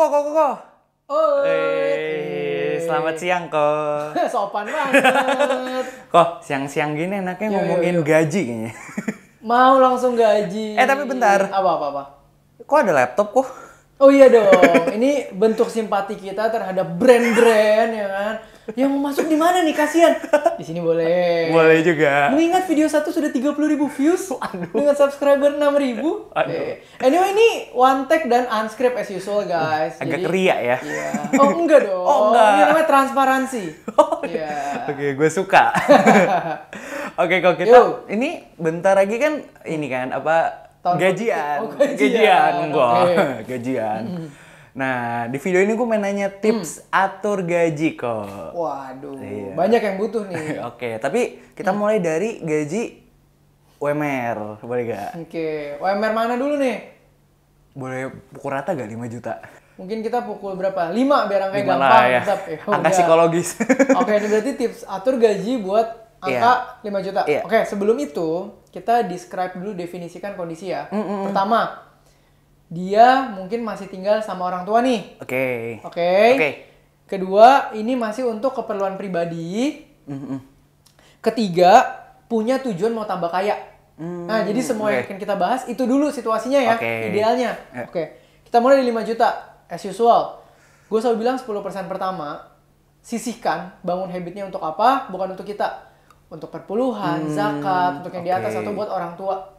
Kok. Oh, Selamat siang, Kok. sopan banget. Kok, siang-siang gini enaknya ngomongin gaji kayaknya. Mau langsung gaji. Tapi bentar. Apa? Kok ada laptop kok? Oh iya dong. Ini bentuk simpati kita terhadap brand-brand ya kan. Yang mau masuk di mana nih, kasihan? Di sini boleh. Boleh juga. Mengingat video satu sudah 30.000 views. Dengan subscriber 6.000. Anyway, ini one take dan unscript as usual, guys. Agak ria ya. Iya. Oh, enggak dong. Oh, enggak. Ini namanya transparansi. Iya. Oke, gue suka. Oke, kok kita Yuk. ini bentar lagi kan ini kan apa gajian. Oh, gajian. Kok. Oke. Gajian. Nah, di video ini gue mau nanya tips atur gaji, Kok. Waduh, Iya. banyak yang butuh nih. Oke, tapi kita mulai dari gaji UMR, boleh gak? Oke, UMR mana dulu nih? Boleh pukul rata gak 5 juta? Mungkin kita pukul berapa? 5 biar angkanya 5 gampang. lah ya. Tetap. Angka udah. psikologis. Oke, ini berarti tips atur gaji buat angka 5 juta. Iya. Oke, sebelum itu kita describe dulu, definisikan kondisi ya. Pertama, dia mungkin masih tinggal sama orang tua nih. Oke. Oke. Kedua, ini masih untuk keperluan pribadi. Ketiga, punya tujuan mau tambah kaya. Nah, jadi semua yang akan kita bahas itu dulu situasinya ya, Oke. idealnya. Ya. Oke. Kita mulai di 5 juta as usual. Gue selalu bilang 10% pertama sisihkan, bangun habitnya untuk apa? Bukan untuk kita. Untuk perpuluhan, zakat, untuk yang di atas atau buat orang tua.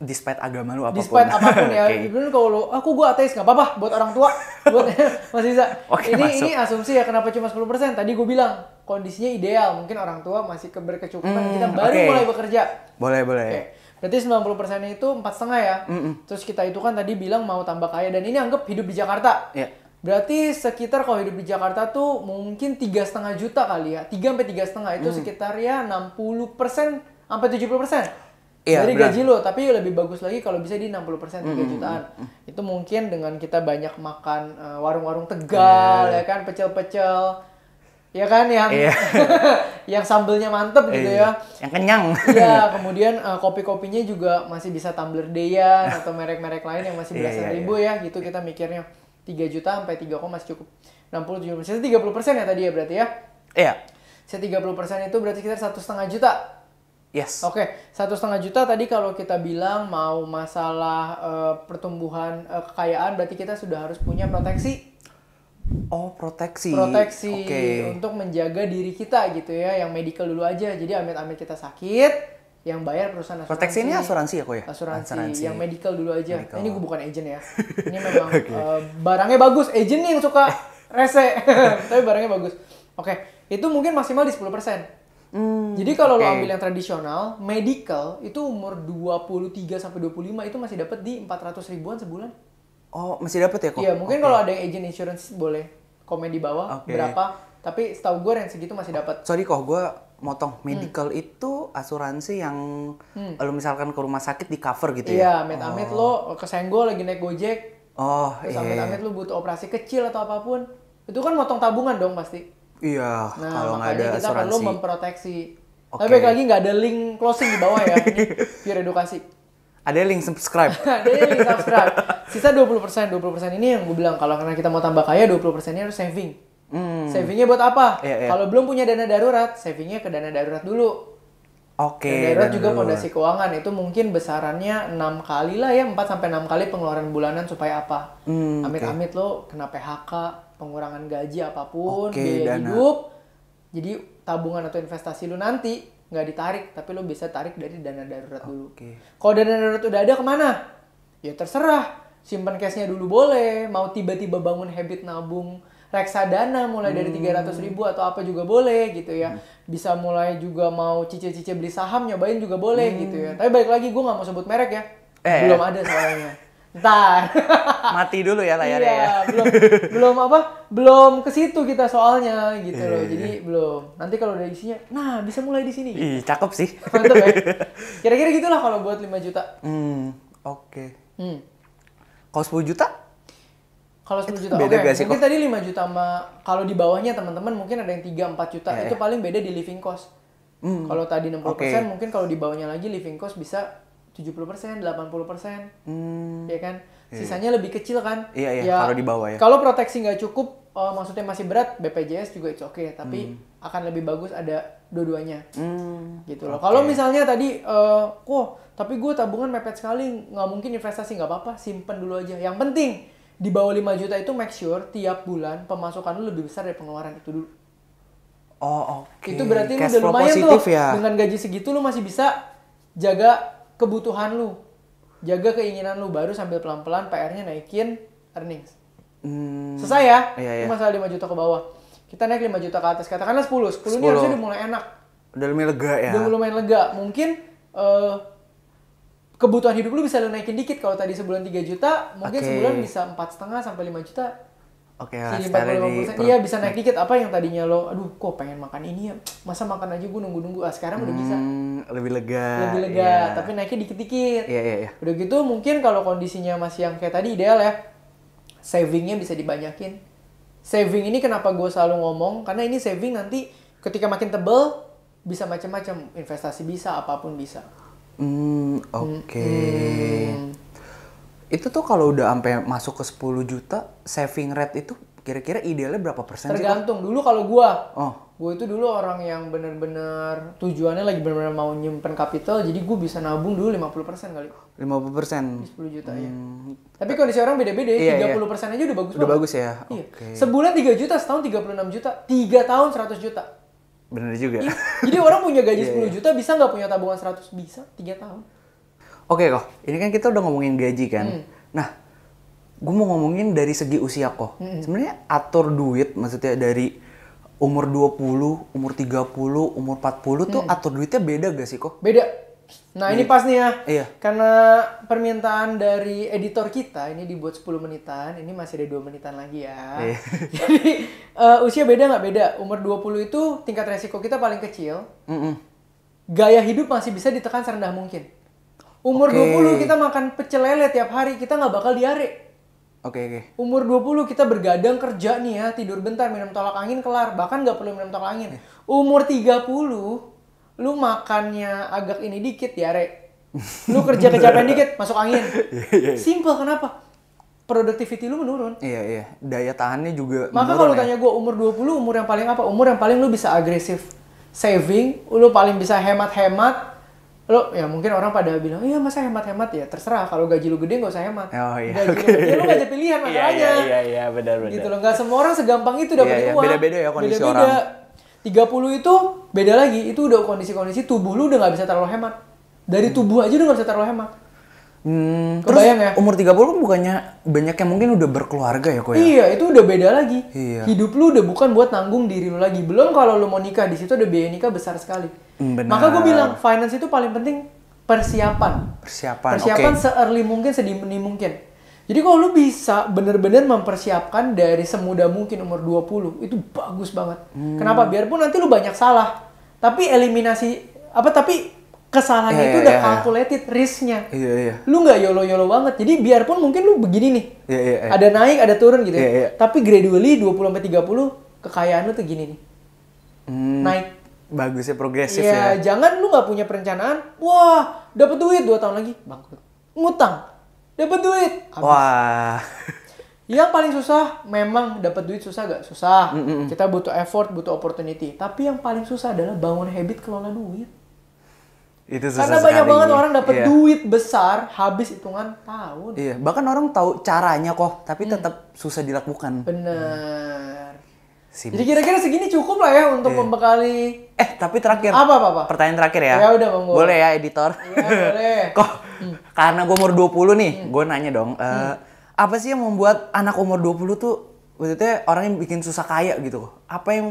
Despite agama lu apapun. Despite apapun ya. Oke. Even kalau gue ateis nggak apa-apa buat orang tua, buat masih bisa. Oke, ini masuk. asumsi ya, kenapa cuma 10%? Tadi gue bilang kondisinya ideal, mungkin orang tua masih berkecukupan, kita baru oke. mulai bekerja. Boleh. Oke. Berarti 90% itu 4,5 ya. Terus kita itu kan tadi bilang mau tambah kaya, dan ini anggap hidup di Jakarta. Iya. Berarti sekitar kalau hidup di Jakarta tuh mungkin 3,5 juta kali ya. 3 sampai 3,5 itu sekitar ya 60% sampai 70%. Iya, Dari benar. gaji lo, tapi lebih bagus lagi kalau bisa di 60% 3 jutaan. Itu mungkin dengan kita banyak makan warung-warung Tegal, ya kan, pecel-pecel. Ya kan, yang yang sambelnya mantep gitu ya. Yang kenyang. Iya, kemudian kopi-kopinya juga masih bisa tumbler Deyan atau merek-merek lain yang masih belasan ribu ya, gitu kita mikirnya. 3 juta sampai 3 masih cukup. 60-70%, 30% ya tadi ya berarti ya? Iya. 30% itu berarti sekitar 1,5 juta. Yes. Oke, 1,5 juta tadi kalau kita bilang mau masalah pertumbuhan kekayaan, berarti kita sudah harus punya proteksi. Oh, proteksi. Proteksi Oke. untuk menjaga diri kita gitu ya, yang medical dulu aja. Jadi amit-amit kita sakit, yang bayar perusahaan asuransi. Proteksi ini asuransi ya, Kok ya? Asuransi. Yang medical dulu aja. Medical. Ini gue bukan agent ya. Ini memang barangnya bagus. Agent nih yang suka rese. Tapi barangnya bagus. Oke, itu mungkin maksimal di 10%. Jadi kalau lo ambil yang tradisional, medical itu umur 23 sampai 25 itu masih dapat di 400 ribuan sebulan. Oh, masih dapat ya, Kok? Iya, mungkin kalau ada yang agent insurance boleh komen di bawah Oke. berapa. Tapi setahu gue yang segitu masih dapat. Sorry, Kok, gue motong. Medical itu asuransi yang lo misalkan ke rumah sakit di cover gitu ya? Iya, amit-amit lo kesenggol lagi naik Gojek. Oh, Terus iya. amit-amit lo butuh operasi kecil atau apapun. Itu kan motong tabungan dong pasti. Iya, Nah, kalau nggak ada makanya kita perlu asuransi. memproteksi. Oke. Tapi balik lagi nggak ada link closing di bawah ya. Ini pure edukasi. Ada link subscribe. Ada link subscribe. Sisa 20%. 20% ini yang gue bilang, kalau karena kita mau tambah kaya, 20%-nya harus saving. Savingnya buat apa? Iya. Kalau belum punya dana darurat, savingnya ke dana darurat dulu. Oke. Dana darurat dan juga dulu. fondasi keuangan. Itu mungkin besarannya 6 kali lah ya, 4-6 kali pengeluaran bulanan supaya apa? Amit-amit lo kena PHK, pengurangan gaji apapun, Oke, biaya dana. hidup. Jadi tabungan atau investasi lu nanti nggak ditarik, tapi lu bisa tarik dari dana darurat dulu. Oke. Kalau dana darurat udah ada, kemana? Ya terserah. Simpan cashnya dulu boleh. Mau tiba-tiba bangun habit nabung reksadana mulai dari 300 ribu atau apa juga boleh gitu ya. Bisa mulai juga mau cicil-cicil beli saham, nyobain juga boleh gitu ya. Tapi balik lagi, gue nggak mau sebut merek ya. Belum ada soalnya. Ntar. Mati dulu ya layarnya ya. Iya, belum ke situ kita soalnya gitu loh. Jadi belum. Nanti kalau udah isinya, nah bisa mulai di sini. Ih, cakep sih. Mantap ya. Kira-kira gitulah kalau buat 5 juta. Oke. Hmm. Kalau 10 juta? Kalau 10 juta, beda oke. gak sih, Mungkin tadi 5 juta sama, kalau di bawahnya teman-teman mungkin ada yang 3-4 juta. Itu paling beda di living cost. Kalau tadi 60%, mungkin kalau di bawahnya lagi living cost bisa 70%, 80%. Ya kan? sisanya lebih kecil kan. Iya, ya, kalau di bawah ya. Kalau proteksi nggak cukup, maksudnya masih berat, BPJS juga it's okay, tapi akan lebih bagus ada dua-duanya. Gitu loh. Kalau misalnya tadi, tapi gue tabungan mepet sekali, nggak mungkin investasi, nggak apa-apa, simpen dulu aja. Yang penting di bawah 5 juta itu make sure tiap bulan pemasukan lu lebih besar dari pengeluaran itu dulu. Oh, oke. Itu berarti lu cash udah flow lumayan positif tuh. ya. Dengan gaji segitu lu masih bisa jaga kebutuhan lu. Jaga keinginan lu, baru sambil pelan-pelan PR-nya naikin earnings. Selesai ya? Iya. Masalah 5 juta ke bawah. Kita naik 5 juta ke atas. Katakanlah 10. 10 ini harusnya udah mulai enak. Udah lumayan lega ya. Udah lumayan lega. Mungkin kebutuhan hidup lu bisa lu naikin dikit. Kalau tadi sebulan 3 juta, mungkin sebulan bisa 4,5 sampai 5 juta. Oke, si 40-50%. Iya, bisa naik dikit. Apa yang tadinya lo, aduh kok pengen makan ini ya, masa makan aja gue nunggu-nunggu. Sekarang udah bisa. Lebih lega. Tapi naiknya dikit-dikit. Iya. Udah gitu mungkin kalau kondisinya masih yang kayak tadi, ideal ya, savingnya bisa dibanyakin. Saving ini kenapa gue selalu ngomong, karena ini saving nanti ketika makin tebel bisa macam-macam, investasi bisa, apapun bisa. Oke. Itu tuh kalau udah sampai masuk ke 10 juta, saving rate itu kira-kira idealnya berapa persen sih? Tergantung. Dulu kalau gue itu dulu orang yang bener-bener tujuannya lagi bener-bener mau nyimpen capital, jadi gue bisa nabung dulu 50% kali. 50%? Di 10 juta ya. Tapi kondisi orang beda-beda, 30% aja udah bagus. Udah bagus ya? Iya. Okay. Sebulan 3 juta, setahun 36 juta, 3 tahun 100 juta. Bener juga. Iya. Jadi orang punya gaji 10 juta, bisa nggak punya tabungan 100? Bisa, 3 tahun. Oke kok, ini kan kita udah ngomongin gaji kan. Nah, gue mau ngomongin dari segi usia kok. Sebenarnya atur duit, maksudnya dari umur 20, umur 30, umur 40 tuh atur duitnya beda gak sih kok? Beda. Nah ini pas nih ya. Iya. Karena permintaan dari editor kita, ini dibuat 10 menitan, ini masih ada 2 menitan lagi ya. Iya. Jadi usia beda nggak beda. Umur 20 itu tingkat resiko kita paling kecil. Gaya hidup masih bisa ditekan serendah mungkin. Umur 20 kita makan pecel lele tiap hari, kita nggak bakal diare. Oke. Umur 20 kita bergadang kerja nih ya, tidur bentar, minum tolak angin, kelar. Bahkan nggak perlu minum tolak angin. Umur 30, lu makannya agak ini dikit, diare. Lu kerja kecapean dikit, masuk angin. Simple, kenapa? Productivity lu menurun. Iya. Daya tahannya juga Maka kalau tanya gue, umur 20 umur yang paling apa? Umur yang paling lu bisa agresif saving, lu paling bisa hemat-hemat. Lo ya mungkin orang pada bilang, iya masa hemat-hemat ya, terserah. Kalau gaji lu gede nggak usah hemat. Oh iya. Gaji lu gede lu nggak ada pilihan masalahnya. Iya, benar. Gitu loh, nggak semua orang segampang itu dapat uang. Beda-beda ya kondisi orang. 30 itu beda lagi, itu udah kondisi-kondisi tubuh lu udah nggak bisa terlalu hemat. Dari tubuh aja udah nggak bisa terlalu hemat. Kebayang ya? Umur 30 bukannya banyak yang mungkin udah berkeluarga ya kok ya? Iya, itu udah beda lagi. Iya. Hidup lu udah bukan buat nanggung diri lu lagi. Belum kalau lu mau nikah, di situ ada biaya nikah besar sekali. Benar. Maka gue bilang, finance itu paling penting persiapan. Persiapan se-early mungkin, sedini mungkin. Jadi kalau lu bisa bener-bener mempersiapkan dari semudah mungkin umur 20, itu bagus banget. Kenapa? Biarpun nanti lu banyak salah, tapi kesalahannya itu udah calculated risk-nya. Iya. Lu nggak yolo-yolo banget. Jadi biarpun mungkin lu begini nih. Iya. Ada naik, ada turun gitu. Iya. Tapi gradually 20-30 kekayaan lu tuh gini nih. Naik. Bagusnya progresif ya. Jangan lu nggak punya perencanaan. Wah, dapat duit 2 tahun lagi bangkrut. Ngutang. Dapat duit. Habis. Wah. Yang paling susah memang dapat duit susah gak? Susah. Kita butuh effort, butuh opportunity. Tapi yang paling susah adalah bangun habit kelola duit. Itu susah karena banyak banget orang dapat duit besar habis hitungan tahun. Iya, bahkan orang tahu caranya kok, tapi tetap susah dilakukan. Bener. Jadi kira-kira segini cukup lah ya untuk membekali. Tapi terakhir. Apa? Pertanyaan terakhir ya. Ya udah, monggo. Boleh ya, editor? Iya, boleh. Kok karena gue umur 20 nih, gue nanya dong, apa sih yang membuat anak umur 20 tuh maksudnya orang yang bikin susah kaya gitu? Apa yang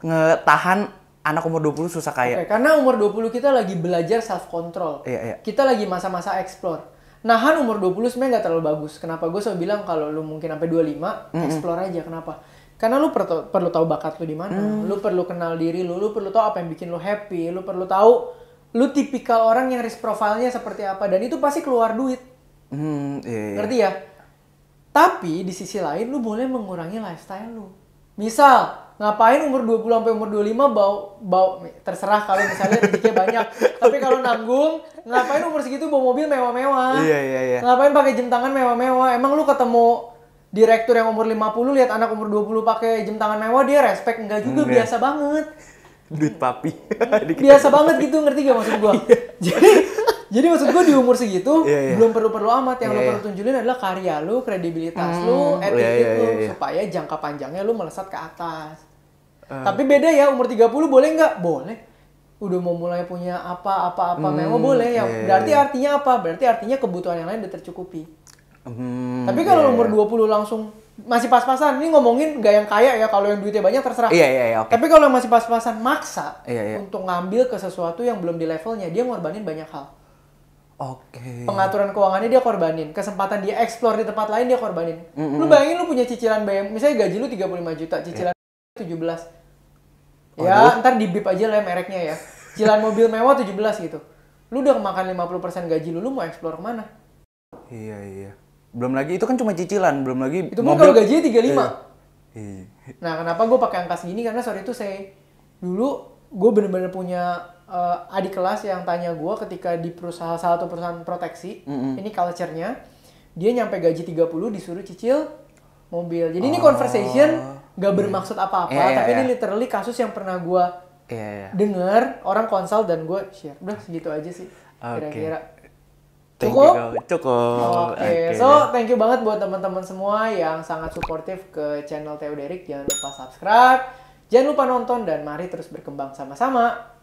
ngetahan anak umur 20 susah kaya? Karena umur 20 kita lagi belajar self control. Iya. Kita lagi masa-masa explore. Nahan umur 20 sebenarnya nggak terlalu bagus. Kenapa? Gue selalu bilang kalau lu mungkin sampai 25, explore aja. Kenapa? Karena lu perlu tahu bakat lu di mana. Lu perlu kenal diri lu perlu tahu apa yang bikin lu happy, lu perlu tahu lu tipikal orang yang risk profile-nya seperti apa, dan itu pasti keluar duit. Iya. Ngerti ya? Tapi di sisi lain lu boleh mengurangi lifestyle lu. Misal, Ngapain umur 20 sampai umur 25 bau terserah kalau misalnya rezekinya banyak. Tapi kalau nanggung, ngapain umur segitu bawa mobil mewah-mewah? Iya. Ngapain pakai jam tangan mewah-mewah? Emang lu ketemu direktur yang umur 50 lihat anak umur 20 pakai jam tangan mewah dia respect? Enggak juga, biasa banget. Duit papi. Biasa banget gitu, ngerti gak maksud gua? Jadi maksud gue di umur segitu belum perlu amat, yang lo perlu tunjukin adalah karya lu, kredibilitas lu, attitude lu, supaya jangka panjangnya lu melesat ke atas. Tapi beda ya, umur 30 boleh nggak? Boleh. Udah mau mulai punya apa mewah boleh. Berarti artinya apa? Berarti artinya kebutuhan yang lain udah tercukupi. Tapi kalau umur 20 langsung masih pas-pasan, ini ngomongin gak yang kaya ya, kalau yang duitnya banyak terserah. Iya, oke. Tapi kalau masih pas-pasan maksa Iya. untuk ngambil ke sesuatu yang belum di levelnya, dia ngorbanin banyak hal. Oke. Pengaturan keuangannya dia korbanin, kesempatan dia explore di tempat lain dia korbanin. Lu bayangin lu punya cicilan BM, misalnya gaji lu 35 juta, cicilan 17. Ya, ntar di bip aja lah mereknya ya. Cicilan mobil mewah 17 gitu. Lu udah kemakan 50% gaji lu mau explore kemana? Iya. Belum lagi itu kan cuma cicilan, belum lagi itu pun kalau gajinya 35. Iya. Nah, kenapa gue pakai angka segini? Karena sorry itu saya dulu gue bener-bener punya adik kelas yang tanya gue ketika di salah satu perusahaan proteksi, ini culture-nya, dia nyampe gaji 30 disuruh cicil mobil. Jadi ini conversation gak bermaksud apa-apa, tapi ini literally kasus yang pernah gue denger orang konsul dan gue share. Udah segitu aja sih kira-kira. Cukup? Cukup. Oke. So thank you banget buat teman-teman semua yang sangat suportif ke channel Theo Derek. Jangan lupa subscribe, jangan lupa nonton, dan mari terus berkembang sama-sama.